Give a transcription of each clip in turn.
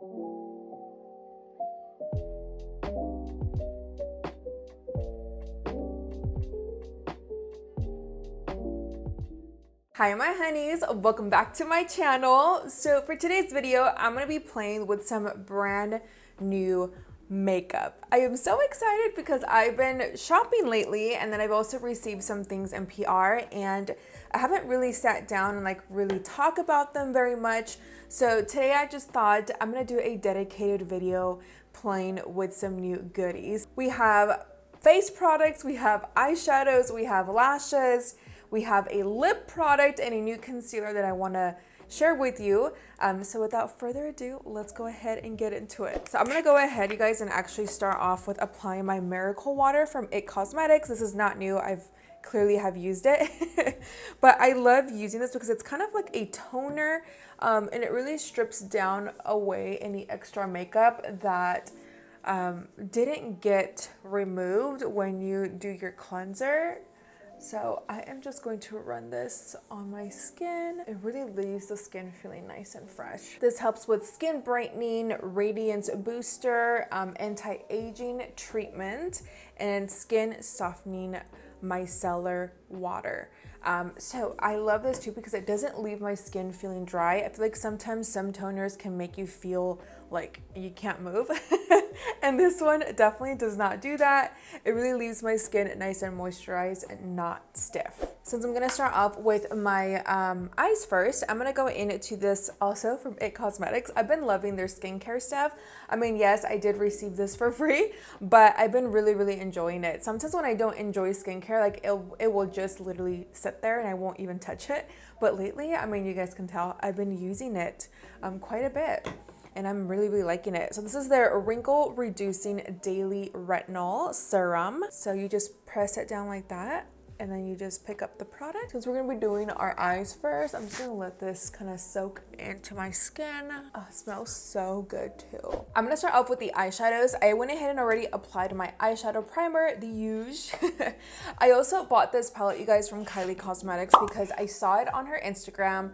Hi my honeys, welcome back to my channel. So for today's video, I'm going to be playing with some brand new makeup. I am so excited because I've been shopping lately, and then I've also received some things in PR, and I haven't really sat down and like really talk about them very much. So today I just thought I'm going to do a dedicated video playing with some new goodies. We have face products, we have eyeshadows, we have lashes, we have a lip product and a new concealer that I want to share with you. So without further ado, let's go ahead and get into it. So I'm going to go ahead, you guys, and actually start off with applying my Miracle Water from ITCOSMETICS. This is not new. I've clearly have used it. But I love using this because it's kind of like a toner, and it really strips down away any extra makeup that didn't get removed when you do your cleanser. So I am just going to run this on my skin. It really leaves the skin feeling nice and fresh. This helps with skin brightening, radiance booster, anti-aging treatment, and skin softening micellar water. So I love this too because it doesn't leave my skin feeling dry. I feel like sometimes some toners can make you feel like you can't move. And this one definitely does not do that. It really leaves my skin nice and moisturized and not stiff. Since I'm gonna start off with my eyes first, I'm gonna go into this also from ITCOSMETICS. I've been loving their skincare stuff. I mean, yes, I did receive this for free, but I've been really enjoying it. Sometimes when I don't enjoy skincare, like it will just literally sit there and I won't even touch it. But lately, I mean, you guys can tell, I've been using it quite a bit. And I'm really liking it. So this is their wrinkle reducing daily retinol serum. So you just press it down like that, and then you just pick up the product. Since we're gonna be doing our eyes first, I'm just gonna let this kind of soak into my skin. Oh, it smells so good too. I'm gonna start off with the eyeshadows. I went ahead and already applied my eyeshadow primer, the Huge. I also bought this palette, you guys, from KYLIE Cosmetics because I saw it on her Instagram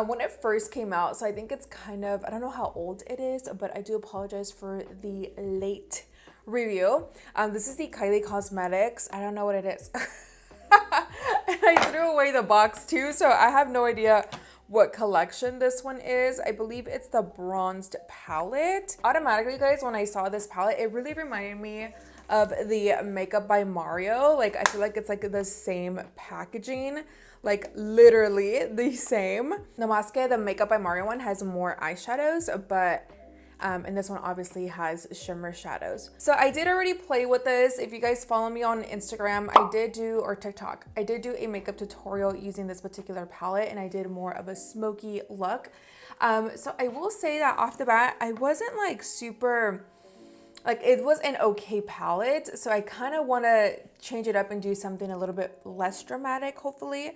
when it first came out. So I think it's kind of, I don't know how old it is, but I do apologize for the late review. This is the KYLIE Cosmetics. I don't know what it is. And I threw away the box too, so I have no idea what collection this one is. I believe it's the bronzed palette. Automatically, guys, when I saw this palette, it really reminded me of the Makeup by Mario. Like, I feel like it's like the same packaging, like literally the same. The Makeup by Mario one has more eyeshadows, but and this one obviously has shimmer shadows. So I did already play with this. If you guys follow me on Instagram, or TikTok, I did do a makeup tutorial using this particular palette, and I did more of a smoky look. So I will say that off the bat, I wasn't like super, like, it was an okay palette. So I kind of want to change it up and do something a little bit less dramatic, hopefully.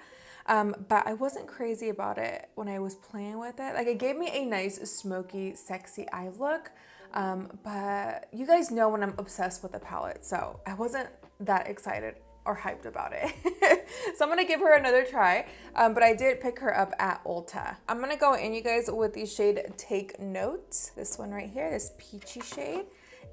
But I wasn't crazy about it when I was playing with it. Like, it gave me a nice, smoky, sexy eye look. But you guys know when I'm obsessed with a palette, so I wasn't that excited or hyped about it. So I'm gonna give her another try. But I did pick her up at Ulta. I'm gonna go in, you guys, with the shade Take Note. This one right here, this peachy shade.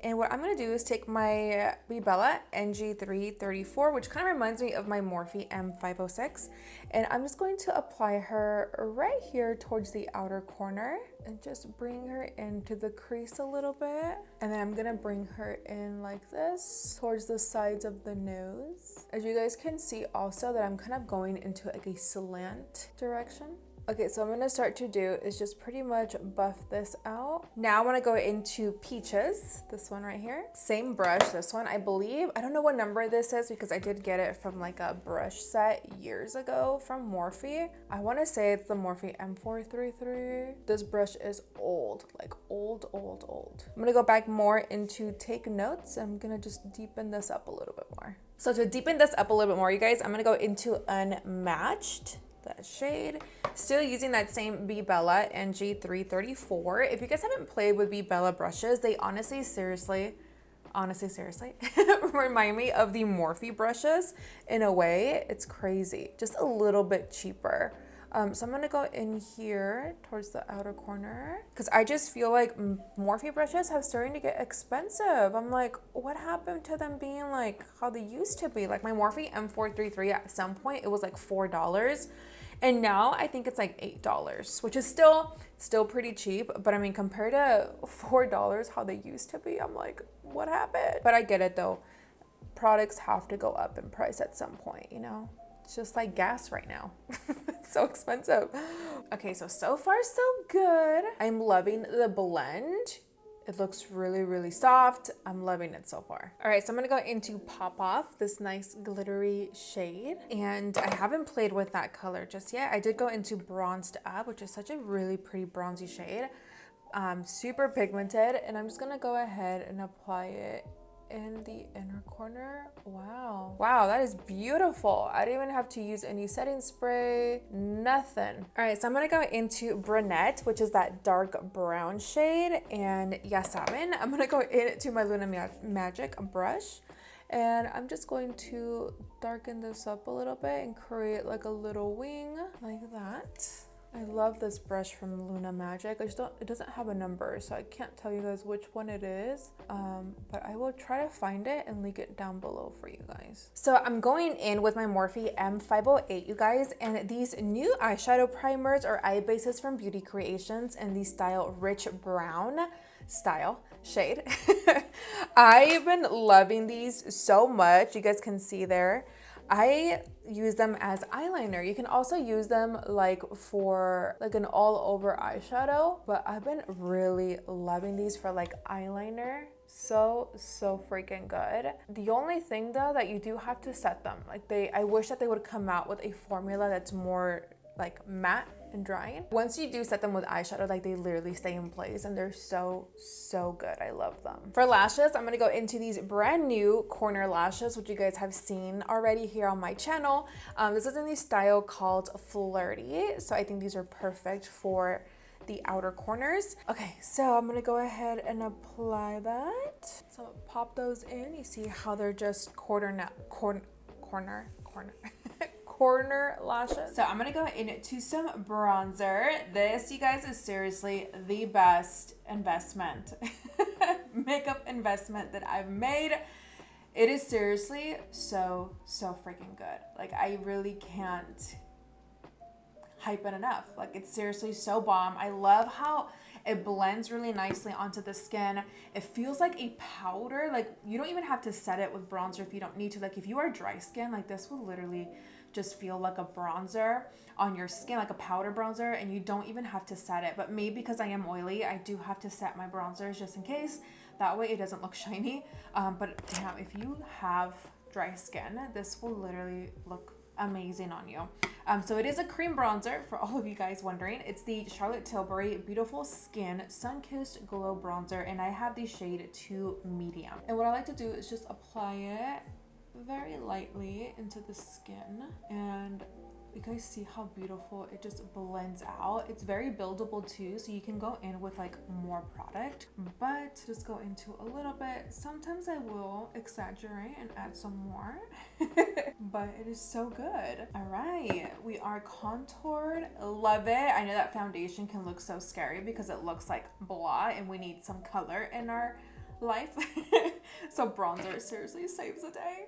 And what I'm going to do is take my BEBELLA NG334, which kind of reminds me of my Morphe M506. And I'm just going to apply her right here towards the outer corner and just bring her into the crease a little bit. And then I'm going to bring her in like this towards the sides of the nose. As you guys can see also that I'm kind of going into like a slant direction. Okay, so I'm gonna start to do is just pretty much buff this out. Now I wanna go into Peaches, this one right here. Same brush, this one, I believe. I don't know what number this is because I did get it from like a brush set years ago from Morphe. I wanna say it's the Morphe M433. This brush is old, like old. I'm gonna go back more into Take Notes. I'm gonna just deepen this up a little bit more. So to deepen this up a little bit more, you guys, I'm gonna go into Unmatched. That shade, still using that same BEBELLA NG334. If you guys haven't played with BEBELLA brushes, they honestly seriously remind me of the Morphe brushes in a way. It's crazy, just a little bit cheaper. So I'm gonna go in here towards the outer corner because I just feel like Morphe brushes have starting to get expensive. I'm like, what happened to them being like how they used to be? Like my Morphe M433 at some point, it was like $4. And now I think it's like $8, which is still pretty cheap. But I mean, compared to $4 how they used to be, I'm like, what happened? But I get it though. Products have to go up in price at some point, you know? It's just like gas right now. It's so expensive. Okay, so far so good. I'm loving the blend. It looks really, really soft. I'm loving it so far. All right, so I'm gonna go into Pop Off, this nice glittery shade. And I haven't played with that color just yet. I did go into Bronzed Up, which is such a really pretty bronzy shade. Super pigmented. And I'm just gonna go ahead and apply it in the inner corner. Wow, that is beautiful. I didn't even have to use any setting spray, nothing. All right, so I'm gonna go into Brunette, which is that dark brown shade, and Yasamin. I'm gonna go into my Luna Magic brush, and I'm just going to darken this up a little bit and create like a little wing like that. I love this brush from Luna Magic. It doesn't have a number, so I can't tell you guys which one it is, but I will try to find it and link it down below for you guys. So I'm going in with my Morphe M508, you guys, and these new eyeshadow primers or eye bases from Beauty Creations in the style Rich Brown style shade. I've been loving these so much. You guys can see there. I use them as eyeliner. You can also use them like for like an all over eyeshadow, but I've been really loving these for like eyeliner. So freaking good. The only thing though that you do have to set them. Like I wish that they would come out with a formula that's more like matte and drying. Once you do set them with eyeshadow, like they literally stay in place and they're so good. I love them. For lashes, I'm gonna go into these brand new corner lashes, which you guys have seen already here on my channel. This is in the style called Flirty, so I think these are perfect for the outer corners. Okay, so I'm gonna go ahead and apply that. So pop those in. You see how they're just corner lashes. So I'm gonna go into some bronzer. This, you guys, is seriously the best investment, makeup investment that I've made. It is seriously so freaking good. Like I really can't hype it enough. Like it's seriously so bomb. I love how it blends really nicely onto the skin. It feels like a powder. Like you don't even have to set it with bronzer if you don't need to. Like if you are dry skin, like this will literally just feel like a bronzer on your skin, like a powder bronzer, and you don't even have to set it. But maybe because I am oily, I do have to set my bronzers just in case. That way it doesn't look shiny. But damn, if you have dry skin, this will literally look amazing on you. So it is a cream bronzer for all of you guys wondering. It's the Charlotte Tilbury Beautiful Skin Sun-Kissed Glow Bronzer, and I have the shade 2 Medium. And what I like to do is just apply it very lightly into the skin, and you guys see how beautiful it just blends out. It's very buildable too, so you can go in with like more product, but just go into a little bit. Sometimes I will exaggerate and add some more, but it is so good. All right, we are contoured. Love it. I know that foundation can look so scary because it looks like blah, and we need some color in our life. So bronzer seriously saves the day.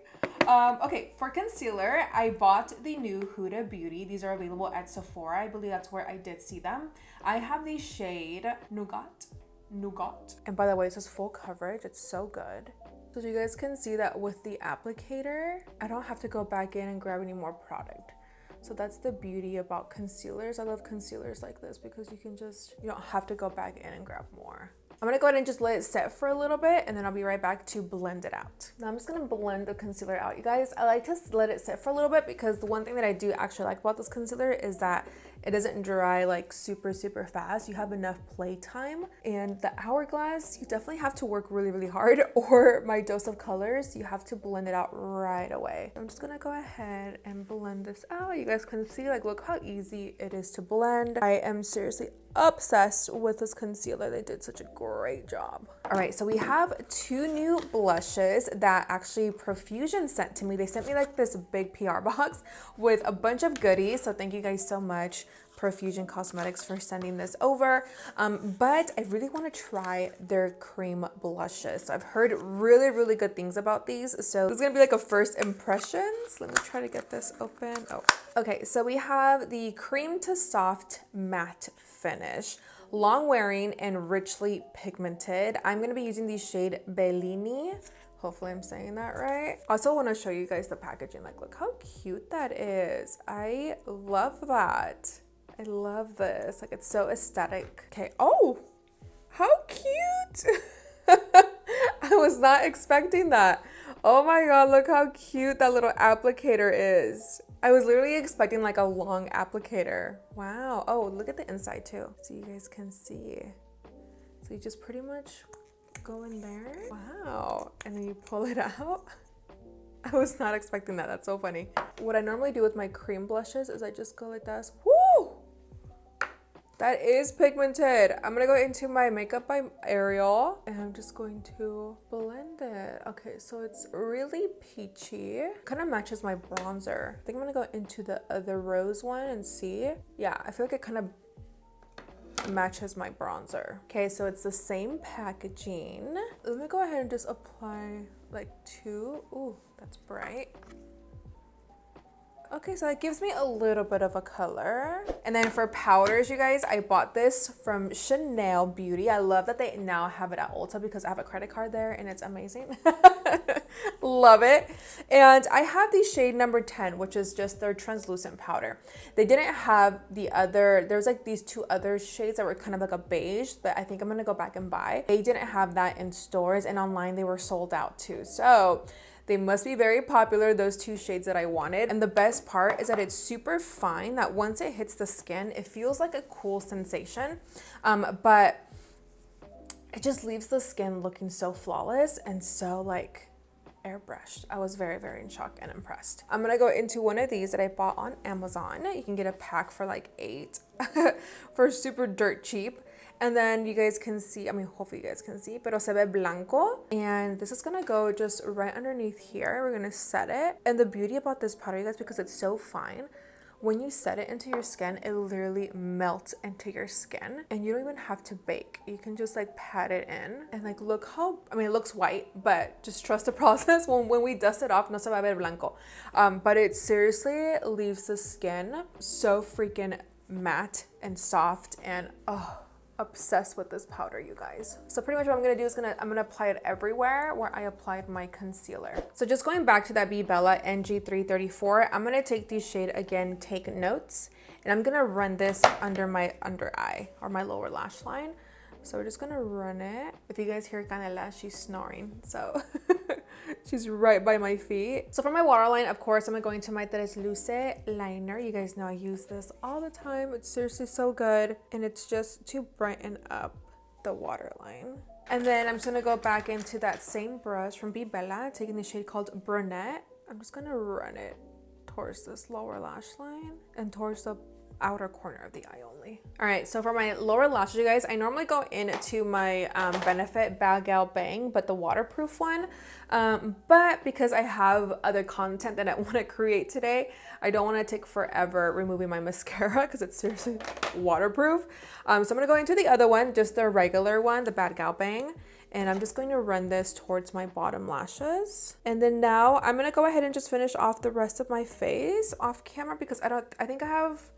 Okay, for concealer, I bought the new Huda Beauty. These are available at Sephora. I believe that's where I did see them. I have the shade Nougat. And by the way, this is full coverage. It's so good. So you guys can see that with the applicator, I don't have to go back in and grab any more product. So that's the beauty about concealers. I love concealers like this because you don't have to go back in and grab more. I'm gonna go ahead and just let it set for a little bit, and then I'll be right back to blend it out. Now I'm just gonna blend the concealer out, you guys. I like to let it sit for a little bit because the one thing that I do actually like about this concealer is that it doesn't dry like super fast. You have enough play time. And the Hourglass, you definitely have to work really hard, or my Dose of Colors, you have to blend it out right away. I'm just gonna go ahead and blend this out. You guys can see, like, look how easy it is to blend. I am seriously obsessed with this concealer. They did such a great job. All right, so we have 2 new blushes that actually Profusion sent to me. They sent me like this big PR box with a bunch of goodies. So thank you guys so much, Profusion Cosmetics, for sending this over. But I really want to try their cream blushes. So I've heard really, really good things about these. So this is gonna be like a first impressions. Let me try to get this open. Oh, okay. So we have the cream to soft matte finish, long wearing and richly pigmented. I'm gonna be using the shade Bellini. Hopefully I'm saying that right. Also want to show you guys the packaging. Like, look how cute that is. I love that. I love this. Like, it's so aesthetic. Okay. Oh, how cute. I was not expecting that. Oh my God, look how cute that little applicator is. I was literally expecting like a long applicator. Wow. Oh, look at the inside too. So you guys can see. So you just pretty much go in there. Wow. And then you pull it out. I was not expecting that. That's so funny. What I normally do with my cream blushes is I just go like this. Woo! That is pigmented. I'm gonna go into my Makeup by Ariel and I'm just going to blend it. Okay, so it's really peachy. Kind of matches my bronzer. I think I'm gonna go into the other rose one and see. Yeah, I feel like it kind of matches my bronzer. Okay, so it's the same packaging. Let me go ahead and just apply like 2. Ooh, that's bright. Okay, so it gives me a little bit of a color. And then for powders, you guys, I bought this from Chanel Beauty. I love that they now have it at Ulta because I have a credit card there and it's amazing. Love it. And I have the shade number 10, which is just their translucent powder. They didn't have the other, there's like these 2 other shades that were kind of like a beige that I think I'm gonna go back and buy. They didn't have that in stores, and online they were sold out too. So they must be very popular, those 2 shades that I wanted. And the best part is that it's super fine, that once it hits the skin, it feels like a cool sensation. But it just leaves the skin looking so flawless and so like airbrushed. I was very, very in shock and impressed. I'm gonna go into one of these that I bought on Amazon. You can get a pack for like 8 for super dirt cheap. And then you guys can see, I mean, hopefully you guys can see, pero se ve blanco. And this is gonna go just right underneath here. We're gonna set it. And the beauty about this powder, you guys, because it's so fine, when you set it into your skin, it literally melts into your skin. And you don't even have to bake. You can just like pat it in. And like, look how, I mean, it looks white, but just trust the process. When we dust it off, no se va a ver blanco. But it seriously leaves the skin so freaking matte and soft and, oh, obsessed with this powder, you guys. So pretty much what I'm gonna do is I'm gonna apply it everywhere where I applied my concealer. So just going back to that BEBELLA NG334, I'm gonna take the shade again, Take Notes, and I'm gonna run this under my under eye or my lower lash line. So we're just gonna run it. If you guys hear Canela, she's snoring, so she's right by my feet. So for my waterline, of course, I'm going to my Tres Luce liner. You guys know I use this all the time. It's seriously so good, and it's just to brighten up the waterline. And then I'm just gonna go back into that same brush from BEBELLA, taking the shade called Brunette. I'm just gonna run it towards this lower lash line and towards the outer corner of the eye only. All right, so for my lower lashes, you guys, I normally go into my Benefit Bad Gal Bang, but the waterproof one. But because I have other content that I want to create today, I don't want to take forever removing my mascara because it's seriously waterproof. So I'm gonna go into the other one, just the regular one, the Bad Gal Bang. And I'm just going to run this towards my bottom lashes. And then now I'm gonna go ahead and just finish off the rest of my face off camera because I think I have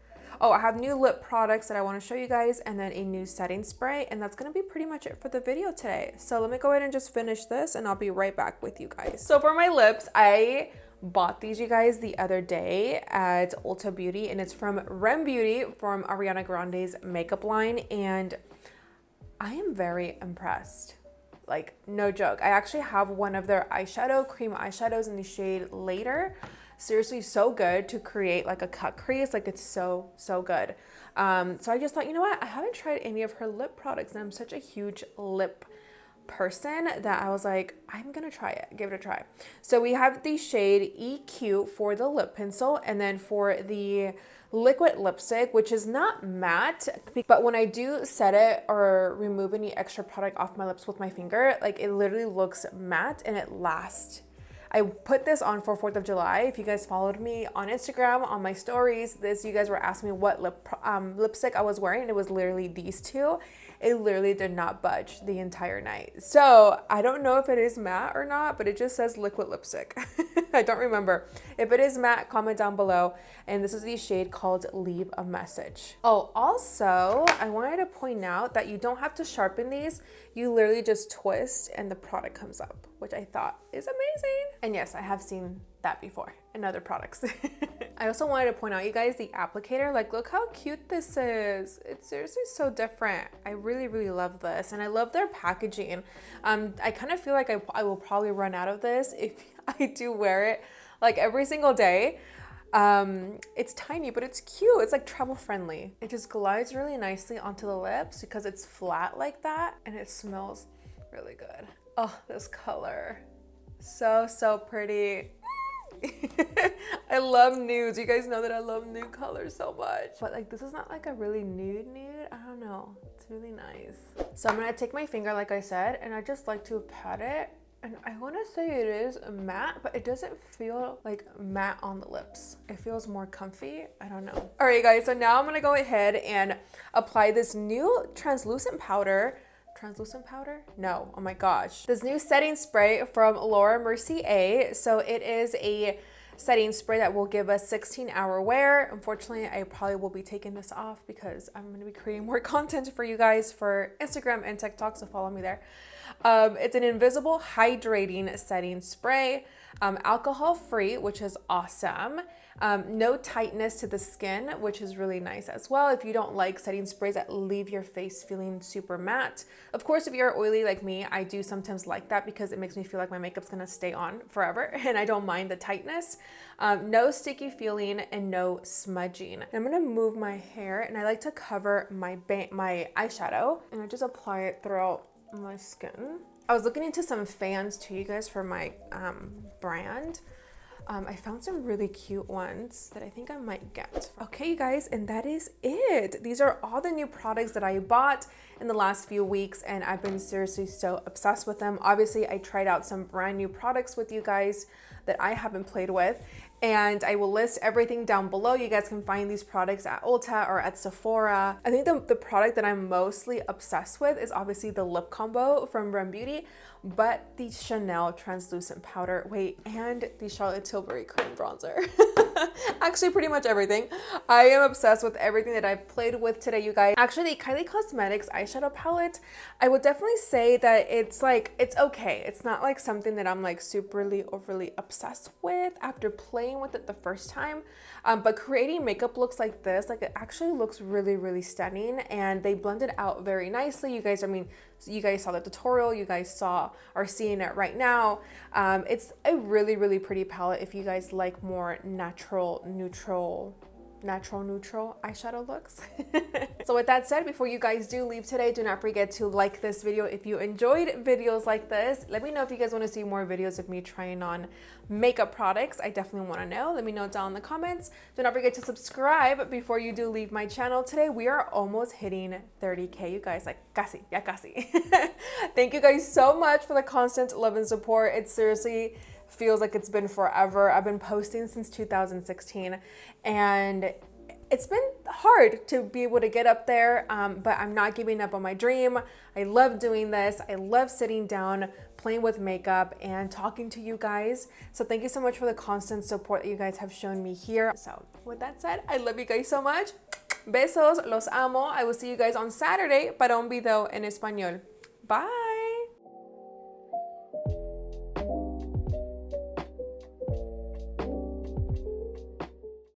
new lip products that I want to show you guys, and then a new setting spray, and that's going to be pretty much it for the video today. So let me go ahead and just finish this and I'll be right back with you guys. So for my lips, I bought these, you guys, the other day at Ulta Beauty, and it's from Rem Beauty, from Ariana Grande's makeup line, and I am very impressed. Like, no joke. I actually have one of their eyeshadow, cream eyeshadows in the shade Later. Seriously, so good to create like a cut crease. Like, it's so good. So I just thought, you know what, I haven't tried any of her lip products, and I'm such a huge lip person that I was like, I'm gonna try it, give it a try. So we have the shade EQ for the lip pencil, and then for the liquid lipstick, which is not matte, but when I do set it or remove any extra product off my lips with my finger, like it literally looks matte and it lasts. I put this on for 4th of July. If you guys followed me on Instagram, on my stories, you guys were asking me what lipstick I was wearing, and it was literally these two. It literally did not budge the entire night. So I don't know if it is matte or not, but it just says liquid lipstick. I don't remember. If it is matte, comment down below. And this is the shade called Leave a Message. Oh, also, I wanted to point out that you don't have to sharpen these. You literally just twist and the product comes up, which I thought is amazing. And yes, I have seen that before in other products. I also wanted to point out, you guys, the applicator, like look how cute this is. It's seriously so different. I really, really love this, and I love their packaging. I kind of feel like I will probably run out of this if I do wear it like every single day. It's tiny, but it's cute. It's like travel friendly. It just glides really nicely onto the lips because it's flat like that, and it smells really good. Oh, this color, so pretty. I love nudes. You guys know that I love nude colors so much, but like this is not like a really nude. I don't know, it's really nice. So I'm gonna take my finger, like I said, and I just like to pat it, and I want to say it is matte, but it doesn't feel like matte on the lips. It feels more comfy. I don't know. All right, guys, so now I'm gonna go ahead and apply this new translucent powder. Translucent powder? No, oh my gosh. This new setting spray from MERCIER. So it is a setting spray that will give us 16-hour wear. Unfortunately, I probably will be taking this off because I'm going to be creating more content for you guys for Instagram and TikTok, so follow me there. It's an invisible hydrating setting spray, alcohol free, which is awesome. No tightness to the skin, which is really nice as well. If you don't like setting sprays that leave your face feeling super matte. Of course, if you're oily like me, I do sometimes like that because it makes me feel like my makeup's gonna stay on forever, and I don't mind the tightness. No sticky feeling and no smudging. I'm gonna move my hair, and I like to cover my eyeshadow, and I just apply it throughout my skin. I was looking into some fans too, you guys, for my brand. I found some really cute ones that I think I might get. Okay, you guys, and that is it. These are all the new products that I bought in the last few weeks, and I've been seriously so obsessed with them. Obviously, I tried out some brand new products with you guys that I haven't played with, and I will list everything down below. You guys can find these products at Ulta or at Sephora. I think the product that I'm mostly obsessed with is obviously the lip combo from Rem Beauty, but the Chanel translucent powder, and the Charlotte Tilbury cream bronzer. Actually, pretty much everything. I am obsessed with everything that I've played with today, you guys. Actually, the KYLIE Cosmetics eyeshadow palette, I would definitely say that it's like, it's okay. It's not like something that I'm like superly overly obsessed with after playing with it the first time. But creating makeup looks like this, like it actually looks really, really stunning, and they blend it out very nicely. You guys, I mean, you guys saw the tutorial, you guys are seeing it right now. It's a really, really pretty palette if you guys like more natural neutral eyeshadow looks. So with that said, before you guys do leave today, do not forget to like this video if you enjoyed videos like this. Let me know if you guys want to see more videos of me trying on makeup products. I definitely want to know. Let me know down in the comments. Do not forget to subscribe before you do leave my channel. Today we are almost hitting 30K, you guys, like casi, ya casi. Thank you guys so much for the constant love and support. It seriously feels like it's been forever. I've been posting since 2016, and it's been hard to be able to get up there, but I'm not giving up on my dream. I love doing this. I love sitting down, playing with makeup, and talking to you guys. So thank you so much for the constant support that you guys have shown me here. So with that said, I love you guys so much. Besos, los amo. I will see you guys on Saturday para un video en español. Bye.